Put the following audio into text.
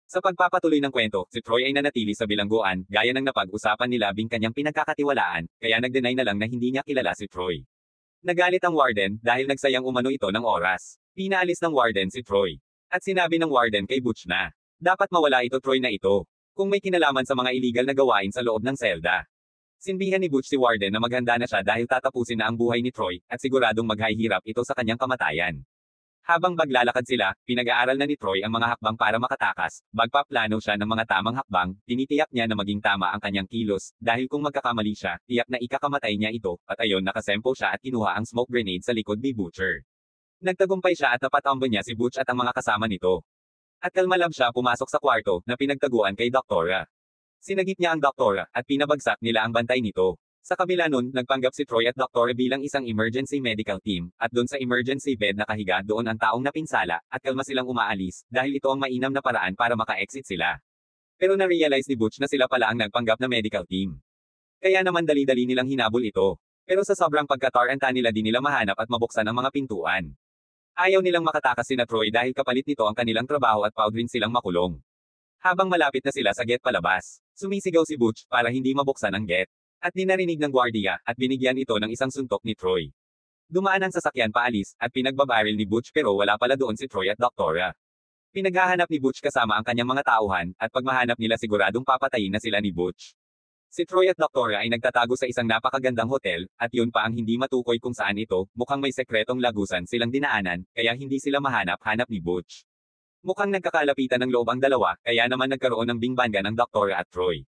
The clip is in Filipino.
Sa pagpapatuloy ng kwento, si Troy ay nanatili sa bilangguan, gaya ng napag-usapan nila Bing kanyang pinagkakatiwalaan, kaya nag-deny na lang na hindi niya kilala si Troy. Nagalit ang warden dahil nagsayang umano ito ng oras. Pinaalis ng warden si Troy. At sinabi ng warden kay Butch na, dapat mawala ito Troy na ito, kung may kinalaman sa mga illegal na gawain sa loob ng selda. Sinbihan ni Butch si warden na maghanda na siya dahil tatapusin na ang buhay ni Troy, at siguradong maghahirap ito sa kanyang kamatayan. Habang maglalakad sila, pinag-aaral na ni Troy ang mga hakbang para makatakas, magpaplano siya ng mga tamang hakbang, tinitiyak niya na maging tama ang kanyang kilos, dahil kung magkakamali siya, tiyak na ikakamatay niya ito, at ayon nakasempo siya at kinuha ang smoke grenade sa likod ni Butcher. Nagtagumpay siya at napatambo niya si Butch at ang mga kasama nito. At kalmalab siya pumasok sa kwarto, na pinagtaguan kay Doktora. Sinagip niya ang Doktora, at pinabagsak nila ang bantay nito. Sa kabila nun, nagpanggap si Troy at Doktora bilang isang emergency medical team, at doon sa emergency bed nakahiga doon ang taong napinsala, at kalma silang umaalis, dahil ito ang mainam na paraan para maka-exit sila. Pero na-realize ni Butch na sila pala ang nagpanggap na medical team. Kaya naman dali-dali nilang hinabol ito. Pero sa sobrang pagkataranta nila di nila mahanap at mabuksan ang mga pintuan. Ayaw nilang makatakas sina Troy dahil kapalit nito ang kanilang trabaho at proud rin silang makulong. Habang malapit na sila sa gate palabas, sumisigaw si Butch para hindi mabuksan ang gate. At dinarinig ng gwardiya, at binigyan ito ng isang suntok ni Troy. Dumaan ang sasakyan paalis, at pinagbabaril ni Butch pero wala pala doon si Troy at Doktora. Pinaghahanap ni Butch kasama ang kanyang mga tauhan, at pag mahanap nila siguradong papatayin na sila ni Butch. Si Troy at Doktora ay nagtatago sa isang napakagandang hotel, at yun pa ang hindi matukoy kung saan ito, mukhang may sekretong lagusan silang dinaanan, kaya hindi sila mahanap-hanap ni Butch. Mukhang nagkakalapitan ng loob ang dalawa, kaya naman nagkaroon ng bingbanggan ang Doktora at Troy.